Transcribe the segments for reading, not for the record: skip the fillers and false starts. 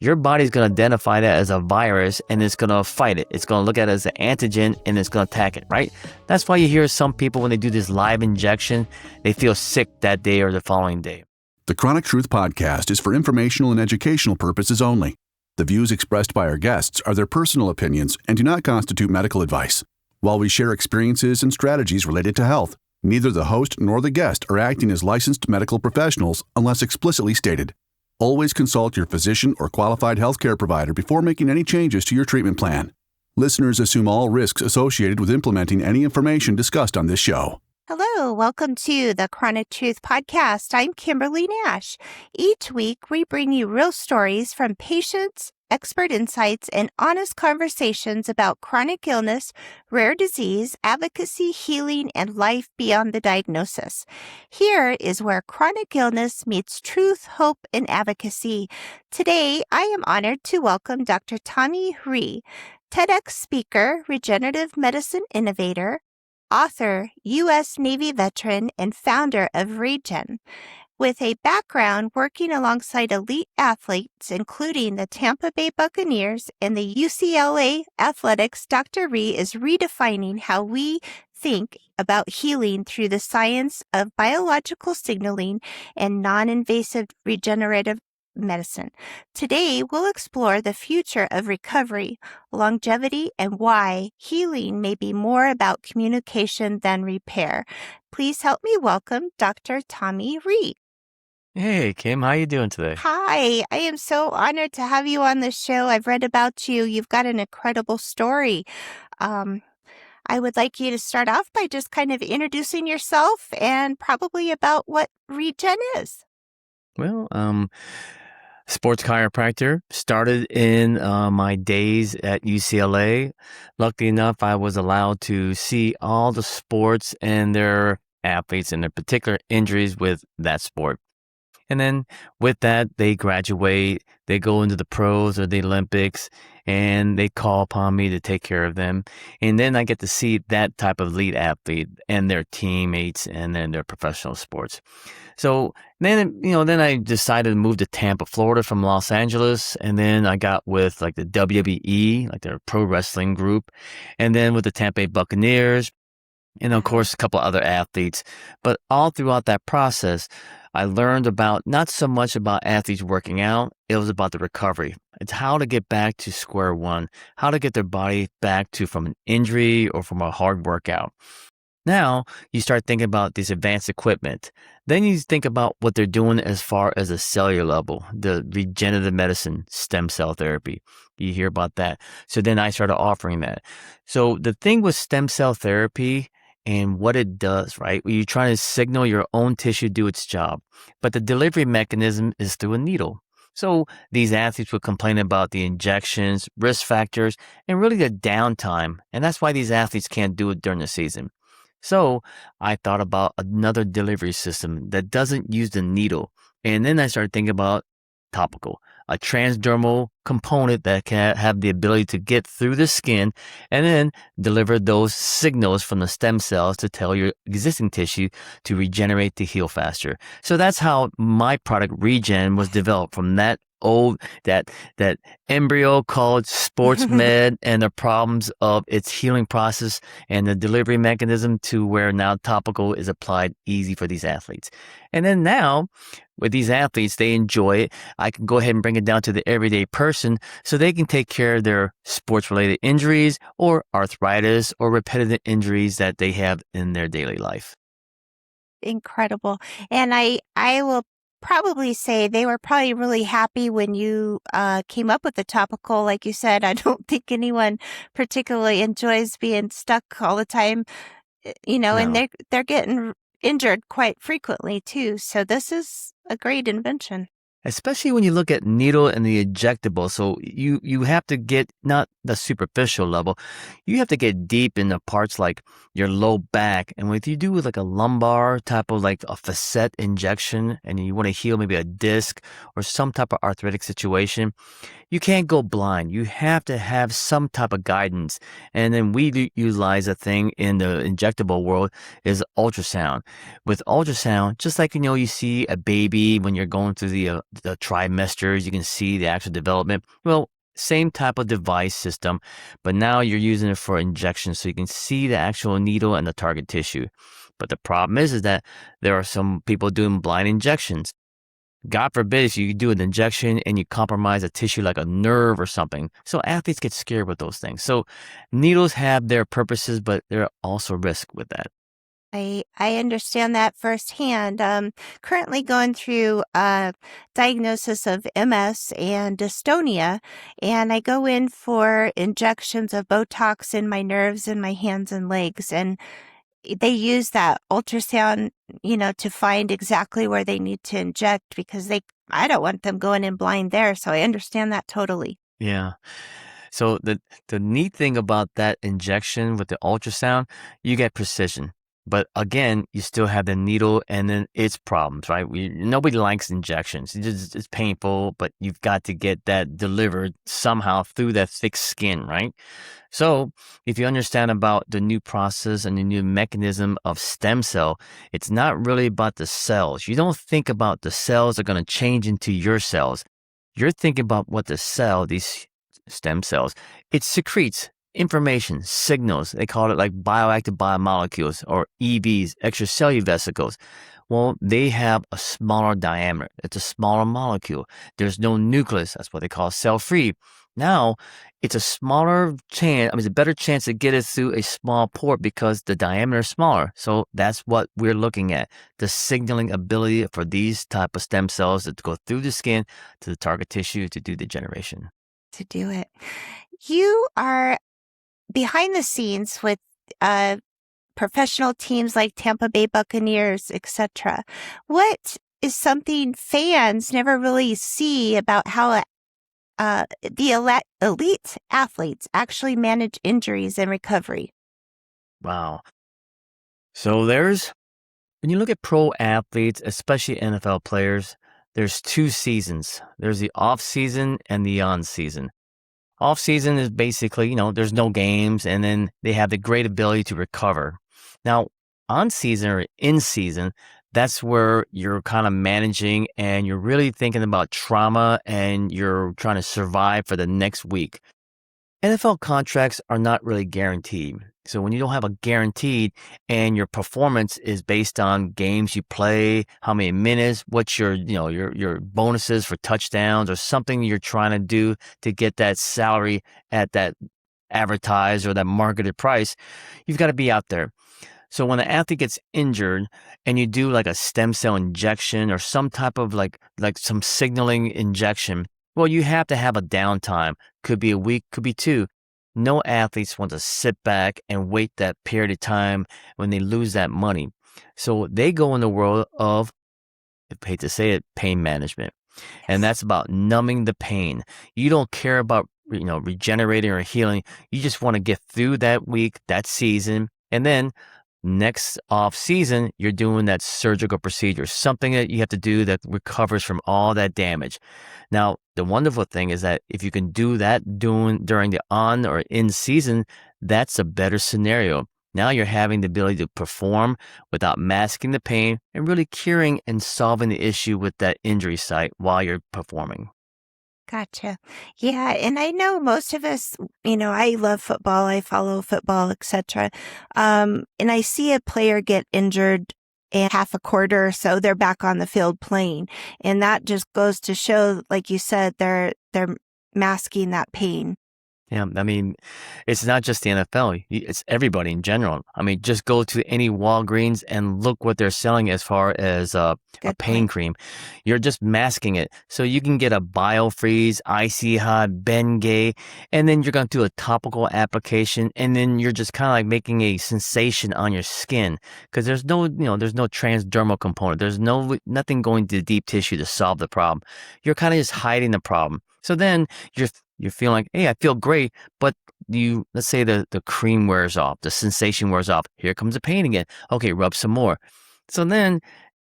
your body's going to identify that as a virus and it's going to fight it. It's going to look at it as an antigen and it's going to attack it, right? That's why you hear some people when they do this live injection, they feel sick that day or the following day. The Chronic Truth Podcast is for informational and educational purposes only. The views expressed by our guests are their personal opinions and do not constitute medical advice. While we share experiences and strategies related to health, neither the host nor the guest are acting as licensed medical professionals unless explicitly stated. Always consult your physician or qualified healthcare provider before making any changes to your treatment plan. Listeners assume all risks associated with implementing any information discussed on this show. Hello, welcome to the Chronic Truth Podcast. I'm Kimberly Nash. Each week, we bring you real stories from patients, expert insights, and honest conversations about chronic illness, rare disease, advocacy, healing, and life beyond the diagnosis. Here is where chronic illness meets truth, hope, and advocacy. Today, I am honored to welcome Dr. Tammy Rhee, TEDx speaker, regenerative medicine innovator, author, U.S. Navy veteran, and founder of Regen. With a background working alongside elite athletes, including the Tampa Bay Buccaneers and the UCLA Athletics, Dr. Rhee is redefining how we think about healing through the science of biological signaling and non-invasive regenerative medicine. Today, we'll explore the future of recovery, longevity, and why healing may be more about communication than repair. Please help me welcome Dr. Tammy Rhee. Hey, Kim, how you doing today? Hi, I am so honored to have you on the show. I've read about you. You've got an incredible story. I would like you to start off by just kind of introducing yourself and probably about what Regen is. Well, sports chiropractor, started in my days at UCLA. Luckily enough, I was allowed to see all the sports and their athletes and their particular injuries with that sport. And then with that, they graduate, they go into the pros or the Olympics, and they call upon me to take care of them. And then I get to see that type of elite athlete and their teammates and then their professional sports. So then, then I decided to move to Tampa, Florida from Los Angeles. And then I got with like the WWE, like their pro wrestling group. And then with the Tampa Bay Buccaneers. And of course, a couple other athletes. But all throughout that process, I learned about not so much about athletes working out, it was about the recovery. It's how to get back to square one, how to get their body back to from an injury or from a hard workout. Now, you start thinking about this advanced equipment. Then you think about what they're doing as far as a cellular level, the regenerative medicine, stem cell therapy. You hear about that. So then I started offering that. So the thing with stem cell therapy and what it does, right? You're trying to signal your own tissue do its job, but the delivery mechanism is through a needle. So these athletes would complain about the injections, risk factors, and really the downtime. And that's why these athletes can't do it during the season. So I thought about another delivery system that doesn't use the needle. And then I started thinking about topical, a transdermal component that can have the ability to get through the skin and then deliver those signals from the stem cells to tell your existing tissue to regenerate to heal faster. So that's how my product Regen was developed, from that embryo called sports med and the problems of its healing process and the delivery mechanism to where now topical is applied easy for these athletes. And then now with these athletes, they enjoy it. I can go ahead and bring it down to the everyday person so they can take care of their sports-related injuries or arthritis or repetitive injuries that they have in their daily life. Incredible. And I will probably say they were probably really happy when you came up with the topical. Like you said, I don't think anyone particularly enjoys being stuck all the time, No. and they're getting injured quite frequently too. So this is a great invention. Especially when you look at needle and the injectable. So you have to get not the superficial level. You have to get deep in the parts like your low back. And if you do like a lumbar type of like a facet injection and you want to heal maybe a disc or some type of arthritic situation, you can't go blind. You have to have some type of guidance. And then we utilize a thing in the injectable world is ultrasound. With ultrasound, just like, you see a baby when you're going through the trimesters, you can see the actual development. Well, same type of device system, but now you're using it for injection so you can see the actual needle and the target tissue. But the problem is that there are some people doing blind injections. God forbid if you do an injection and you compromise a tissue like a nerve or something. So athletes get scared with those things. So needles have their purposes, but there are also risks with that. I understand that firsthand. Currently going through a diagnosis of MS and dystonia, and I go in for injections of Botox in my nerves in my hands and legs, and they use that ultrasound, to find exactly where they need to inject because I don't want them going in blind there. So I understand that totally. Yeah. So the neat thing about that injection with the ultrasound, you get precision. But again, you still have the needle and then its problems, right? Nobody likes injections. It's painful, but you've got to get that delivered somehow through that thick skin, right? So if you understand about the new process and the new mechanism of stem cell, it's not really about the cells. You don't think about the cells are going to change into your cells. You're thinking about what these stem cells, it secretes information, signals. They call it like bioactive biomolecules or EVs, extracellular vesicles. Well, they have a smaller diameter. It's a smaller molecule. There's no nucleus. That's what they call cell-free. Now, it's a smaller chance, it's a better chance to get it through a small port because the diameter is smaller. So that's what we're looking at, the signaling ability for these type of stem cells to go through the skin to the target tissue to do degeneration. To do it. You are behind the scenes with professional teams like Tampa Bay Buccaneers, etc. What is something fans never really see about how the elite athletes actually manage injuries and recovery? Wow. So when you look at pro athletes, especially NFL players, there's two seasons. There's the off season and the on season. Off season is basically, there's no games and then they have the great ability to recover. Now, on season or in season, that's where you're kind of managing and you're really thinking about trauma and you're trying to survive for the next week. NFL contracts are not really guaranteed. So when you don't have a guaranteed and your performance is based on games you play, how many minutes, what's your bonuses for touchdowns or something you're trying to do to get that salary at that advertised or that marketed price, you've got to be out there. So when an athlete gets injured and you do like a stem cell injection or some type of like some signaling injection, well, you have to have a downtime. Could be a week, could be two. No athletes want to sit back and wait that period of time when they lose that money. So they go in the world of, I hate to say it, pain management. And that's about numbing the pain. You don't care about, regenerating or healing. You just want to get through that week, that season. And then next off season, you're doing that surgical procedure, something that you have to do that recovers from all that damage. Now, the wonderful thing is that if you can do that during the on or in season, that's a better scenario. Now you're having the ability to perform without masking the pain and really curing and solving the issue with that injury site while you're performing. Gotcha. Yeah, and I know most of us, I love football, I follow football, etc. And I see a player get injured in half a quarter or so, they're back on the field playing. And that just goes to show, like you said, they're masking that pain. Yeah, it's not just the NFL. It's everybody in general. Just go to any Walgreens and look what they're selling as far as a pain cream. You're just masking it. So you can get a BioFreeze, Icy Hot, Bengay, and then you're going to do a topical application, and then you're just kind of like making a sensation on your skin because there's no transdermal component. There's nothing going to the deep tissue to solve the problem. You're kind of just hiding the problem. So then you're feeling like, hey, I feel great, but let's say the cream wears off, the sensation wears off. Here comes the pain again. Okay, rub some more. So then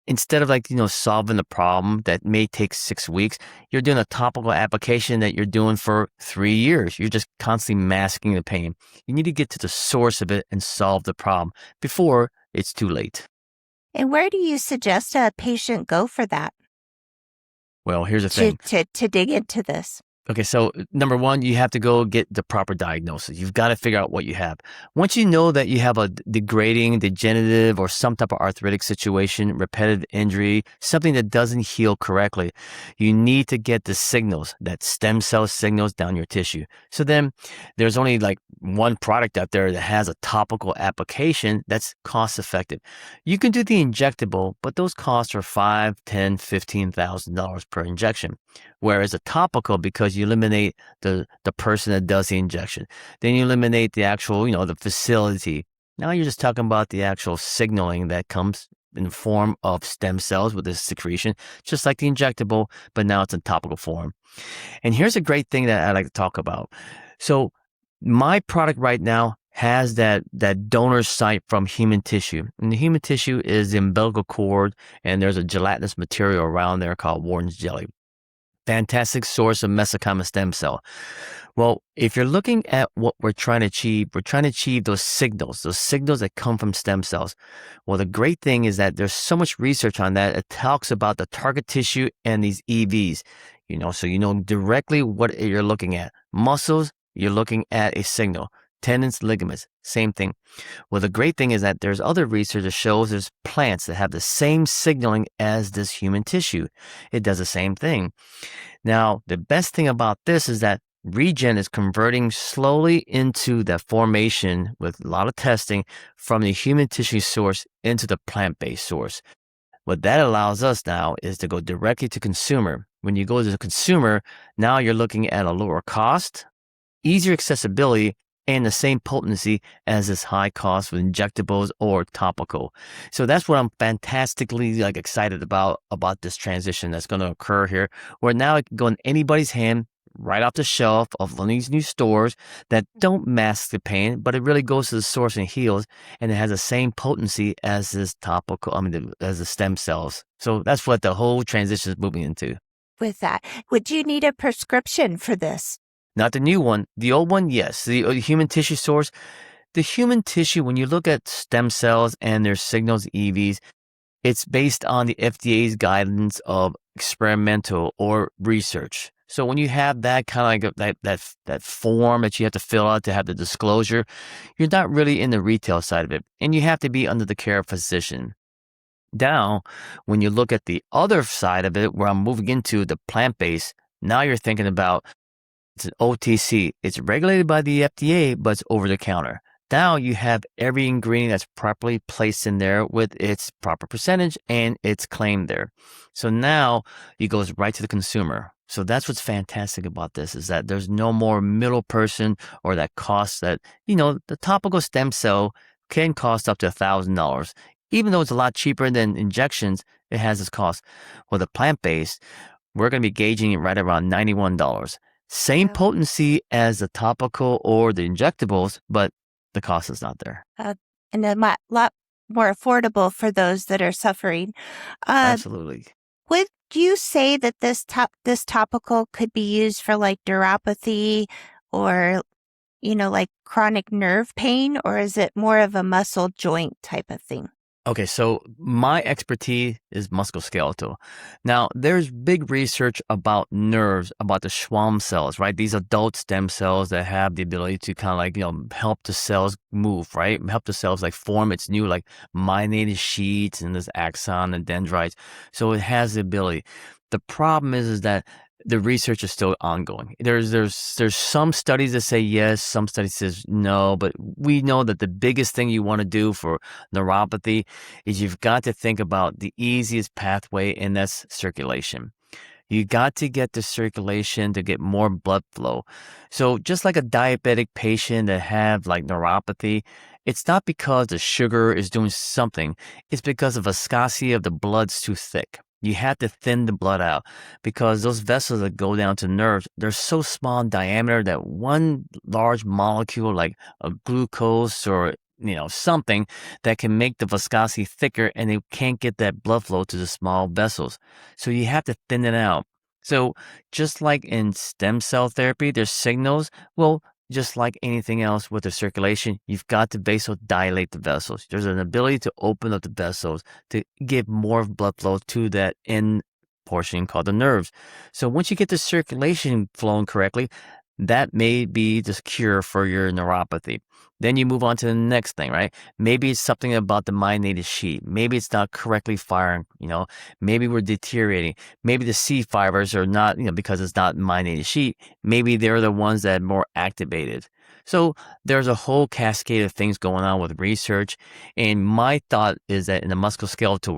instead of solving the problem that may take 6 weeks, you're doing a topical application that you're doing for 3 years. You're just constantly masking the pain. You need to get to the source of it and solve the problem before it's too late. And where do you suggest a patient go for that? Well, here's the thing. To dig into this. Okay, so number one, you have to go get the proper diagnosis. You've got to figure out what you have. Once you know that you have a degrading, degenerative, or some type of arthritic situation, repetitive injury, something that doesn't heal correctly, you need to get the signals, that stem cell signals down your tissue. So then there's only like one product out there that has a topical application that's cost effective. You can do the injectable, but those costs are $5,000, $10,000, $15,000 per injection. Whereas a topical, because you eliminate the person that does the injection, then you eliminate the actual, the facility. Now you're just talking about the actual signaling that comes in the form of stem cells with this secretion, just like the injectable, but now it's in topical form. And here's a great thing that I like to talk about. So my product right now has that donor site from human tissue. And the human tissue is the umbilical cord, and there's a gelatinous material around there called Wharton's jelly. Fantastic source of mesenchymal stem cell. Well, if you're looking at what we're trying to achieve those signals that come from stem cells. Well, the great thing is that there's so much research on that. It talks about the target tissue and these EVs, so you know directly what you're looking at. Muscles, you're looking at a signal. Tendons, ligaments, same thing. Well, the great thing is that there's other research that shows there's plants that have the same signaling as this human tissue. It does the same thing. Now, the best thing about this is that Regen is converting slowly into the formation with a lot of testing from the human tissue source into the plant-based source. What that allows us now is to go directly to consumer. When you go to the consumer, now you're looking at a lower cost, easier accessibility, and the same potency as this high cost with injectables or topical. So that's what I'm fantastically excited about this transition that's going to occur here, where now it can go in anybody's hand right off the shelf of one of these new stores that don't mask the pain, but it really goes to the source and heals, and it has the same potency as this topical, as the stem cells. So that's what the whole transition is moving into. With that, would you need a prescription for this? Not the new one. The old one, yes. The human tissue source. The human tissue, when you look at stem cells and their signals, EVs, it's based on the FDA's guidance of experimental or research. So when you have that kind of that form that you have to fill out to have the disclosure, you're not really in the retail side of it. And you have to be under the care of a physician. Now, when you look at the other side of it, where I'm moving into the plant-based, now you're thinking about it's an OTC. It's regulated by the FDA, but it's over the counter. Now you have every ingredient that's properly placed in there with its proper percentage and its claim there. So now it goes right to the consumer. So that's what's fantastic about this, is that there's no more middle person or that cost that, the topical stem cell can cost up to $1,000. Even though it's a lot cheaper than injections, it has its cost. Well, the plant-based, we're going to be gauging it right around $91. Same potency as the topical or the injectables, but the cost is not there. And a lot more affordable for those that are suffering. Absolutely. Would you say that this topical could be used for neuropathy or, chronic nerve pain, or is it more of a muscle joint type of thing? Okay, so my expertise is musculoskeletal. Now, there's big research about nerves, about the Schwann cells, right? These adult stem cells that have the ability to kind of help the cells move, right? Help the cells form its new myelinated sheets and this axon and dendrites. So it has the ability. The problem is that the research is still ongoing. There's some studies that say yes, some studies says no, but we know that the biggest thing you want to do for neuropathy is you've got to think about the easiest pathway, and that's circulation. You got to get the circulation to get more blood flow. So just like a diabetic patient that have neuropathy, it's not because the sugar is doing something. It's because the viscosity of the blood's too thick. You have to thin the blood out because those vessels that go down to nerves, they're so small in diameter that one large molecule like a glucose or something that can make the viscosity thicker, and it can't get that blood flow to the small vessels. So you have to thin it out. So just like in stem cell therapy, there's signals. Well, just like anything else with the circulation, you've got to vasodilate the vessels. There's an ability to open up the vessels to give more blood flow to that end portion called the nerves. So once you get the circulation flowing correctly, that may be the cure for your neuropathy. Then you move on to the next thing, right? Maybe it's something about the myelinated sheet. Maybe it's not correctly firing, maybe we're deteriorating. Maybe the C fibers are not, because it's not myelinated sheet, maybe they're the ones that are more activated. So there's a whole cascade of things going on with research. And my thought is that in the musculoskeletal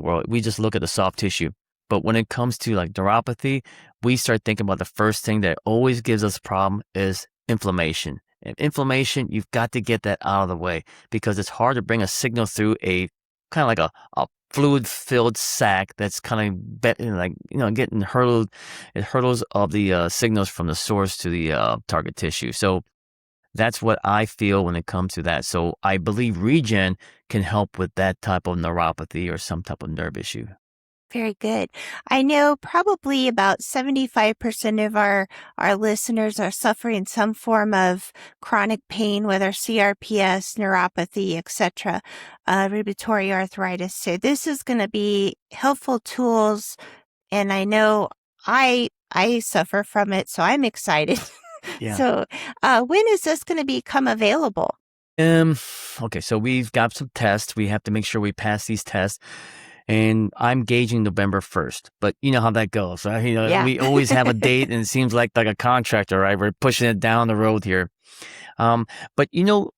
world, we just look at the soft tissue. But when it comes to like neuropathy, we start thinking about the first thing that always gives us a problem is inflammation. And inflammation, you've got to get that out of the way because it's hard to bring a signal through a kind of like a fluid-filled sac that's kind of getting hurtled. It hurtles of the signals from the source to the target tissue. So that's what I feel when it comes to that. So I believe Regen can help with that type of neuropathy or some type of nerve issue. Very good. I know probably about 75% of our listeners are suffering some form of chronic pain, whether CRPS, neuropathy, etc., rheumatoid arthritis. So this is going to be helpful tools, and I know I suffer from it, so I'm excited. Yeah. So when is this going to become available? Okay, so we've got some tests. We have to make sure we pass these tests. And I'm gauging November 1st, but you know how that goes, right? Yeah. We always have a date, and it seems like a contractor, right? We're pushing it down the road here. But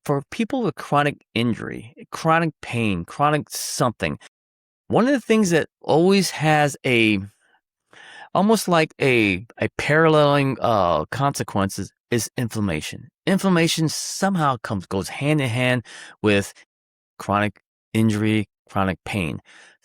for people with chronic injury, chronic pain, chronic something, one of the things that always has almost like a paralleling consequences is inflammation. Inflammation somehow goes hand in hand with chronic injury, chronic pain.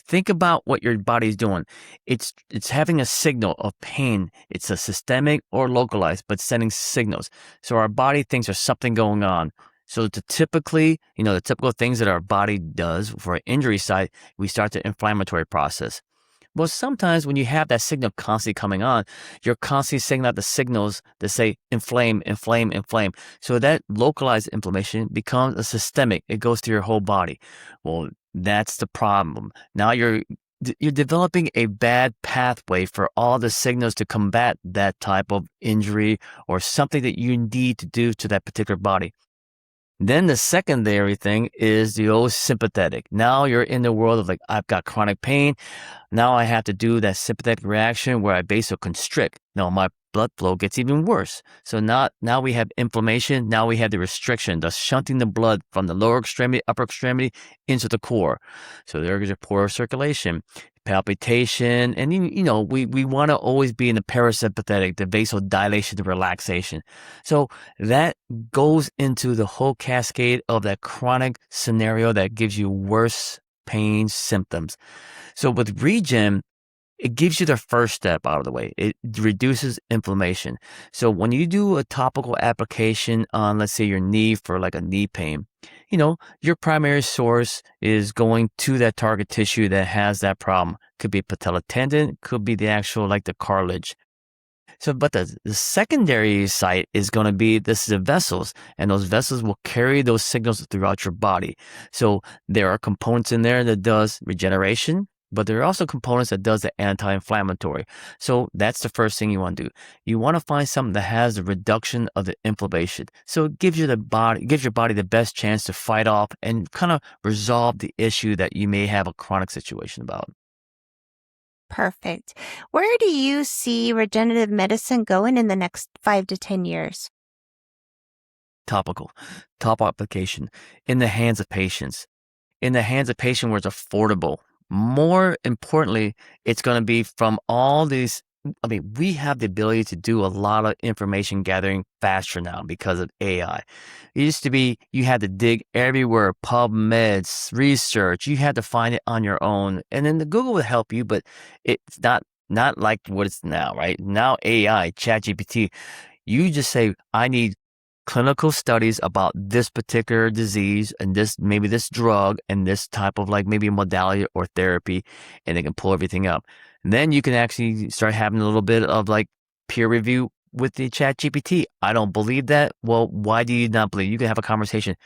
Think about what your body's doing. It's having a signal of pain. It's a systemic or localized, but sending signals. So our body thinks there's something going on. So the typical things that our body does for an injury site, we start the inflammatory process. Well, sometimes when you have that signal constantly coming on, you're constantly sending out the signals that say inflame, inflame, inflame. So that localized inflammation becomes a systemic. It goes through your whole body. Well, that's the problem. Now you're developing a bad pathway for all the signals to combat that type of injury or something that you need to do to that particular body. Then the secondary thing is the old sympathetic. Now you're in the world of I've got chronic pain. Now I have to do that sympathetic reaction where I vasoconstrict. Now my blood flow gets even worse. So now we have inflammation. Now we have the restriction, thus shunting the blood from the lower extremity, upper extremity into the core. So there's a poor circulation, palpitation, and we want to always be in the parasympathetic, the vasodilation, the relaxation. So that goes into the whole cascade of that chronic scenario that gives you worse pain symptoms. So with Regen, it gives you the first step out of the way. It reduces inflammation. So when you do a topical application on, let's say, your knee for a knee pain, your primary source is going to that target tissue that has that problem. Could be patella tendon, could be the actual, the cartilage. So, but the secondary site is going to be the vessels, and those vessels will carry those signals throughout your body. So there are components in there that does regeneration, but there are also components that does the anti-inflammatory. So that's the first thing you want to do. You want to find something that has the reduction of the inflammation. So it gives your body the best chance to fight off and kind of resolve the issue that you may have a chronic situation about. Perfect. Where do you see regenerative medicine going in the next 5 to 10 years? Topical application in the hands of patients. In the hands of patients where it's affordable. More importantly, it's going to be from all these. We have the ability to do a lot of information gathering faster now because of AI. It used to be you had to dig everywhere, PubMed, research. You had to find it on your own, and then the Google would help you, but it's not like what it's now, right? Now AI, ChatGPT, you just say, I need clinical studies about this particular disease and maybe this drug and this type of like maybe modality or therapy, and they can pull everything up. And then you can actually start having a little bit of like peer review with the chat GPT. I don't believe that. Well, why do you not believe? You can have a conversation.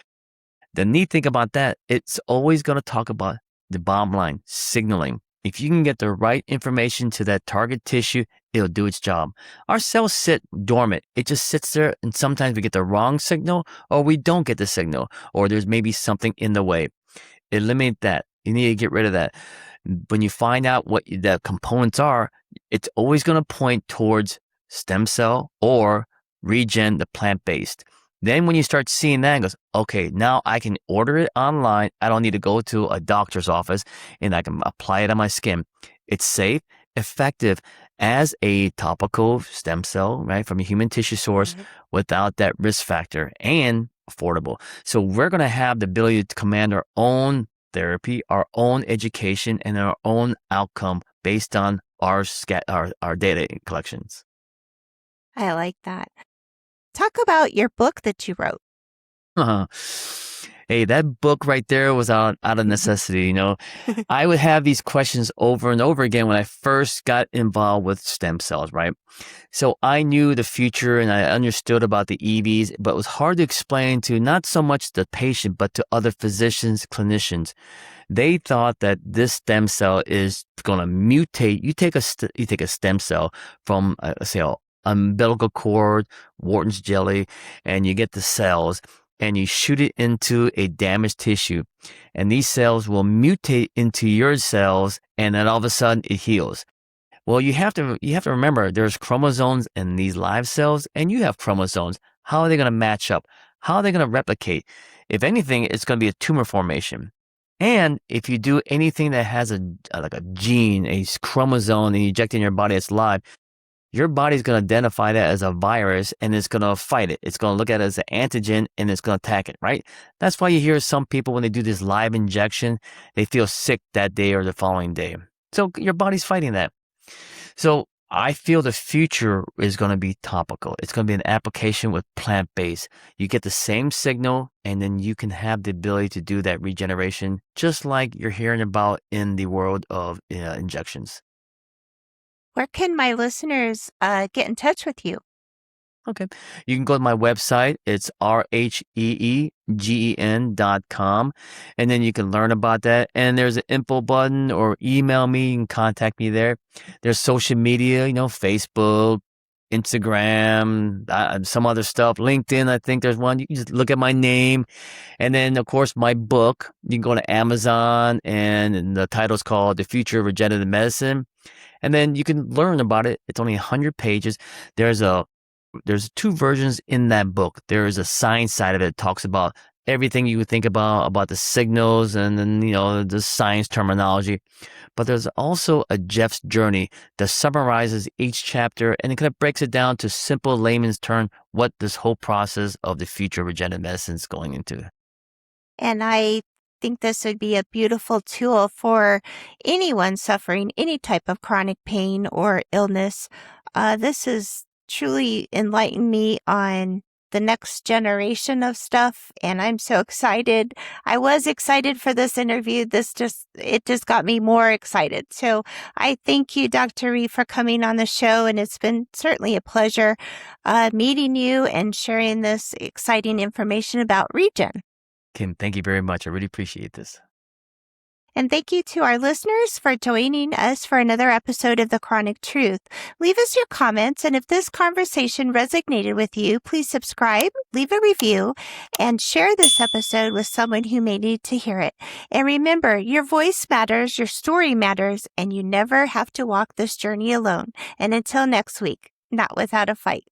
The neat thing about that, it's always going to talk about the bottom line, signaling. If you can get the right information to that target tissue, it'll do its job. Our cells sit dormant. It just sits there, and sometimes we get the wrong signal or we don't get the signal, or there's maybe something in the way. Eliminate that. You need to get rid of that. When you find out what the components are, it's always going to point towards stem cell or Regen, the plant-based. Then when you start seeing that, it goes, okay, now I can order it online. I don't need to go to a doctor's office, and I can apply it on my skin. It's safe, effective as a topical stem cell, right, from a human tissue source without that risk factor, and affordable. So we're going to have the ability to command our own therapy, our own education, and our own outcome based on our data collections. I like that. Talk about your book that you wrote. Hey, that book right there was out of necessity. You know, I would have these questions over and over again when I first got involved with stem cells, right? So I knew the future and I understood about the EVs, but it was hard to explain to not so much the patient, but to other physicians, clinicians. They thought that this stem cell is going to mutate. You take a stem cell from, say, umbilical cord, Wharton's jelly, and you get the cells and you shoot it into a damaged tissue, and these cells will mutate into your cells, and then all of a sudden it heals. Well, you have to remember there's chromosomes in these live cells, and you have chromosomes. How are they going to match up? How are they going to replicate? If anything, it's going to be a tumor formation. And if you do anything that has a gene, a chromosome, and you inject in your body that's live, your body's going to identify that as a virus, and it's going to fight it. It's going to look at it as an antigen, and it's going to attack it, right? That's why you hear some people, when they do this live injection, they feel sick that day or the following day. So your body's fighting that. So I feel the future is going to be topical. It's going to be an application with plant-based. You get the same signal, and then you can have the ability to do that regeneration, just like you're hearing about in the world of injections. Where can my listeners get in touch with you? Okay. You can go to my website. It's RHEEGEN.com. And then you can learn about that. And there's an info button, or email me. You can contact me there. There's social media, Facebook, Instagram, some other stuff. LinkedIn, I think there's one. You can just look at my name. And then, of course, my book. You can go to Amazon, and the title's called The Future of Regenerative Medicine. And then you can learn about it. It's only 100 pages. There's two versions in that book. There is a science side of it. It talks about everything you would think about the signals and then, the science terminology. But there's also a Jeff's journey that summarizes each chapter, and it kind of breaks it down to simple layman's term what this whole process of the future of regenerative medicine is going into. And I think this would be a beautiful tool for anyone suffering any type of chronic pain or illness. This has truly enlightened me on the next generation of stuff, and I'm so excited. I was excited for this interview. It just got me more excited. So I thank you, Dr. Rhee, for coming on the show, and it's been certainly a pleasure meeting you and sharing this exciting information about Regen. Kim, thank you very much. I really appreciate this. And thank you to our listeners for joining us for another episode of The Chronic Truth. Leave us your comments, and if this conversation resonated with you, please subscribe, leave a review, and share this episode with someone who may need to hear it. And remember, your voice matters, your story matters, and you never have to walk this journey alone. And until next week, not without a fight.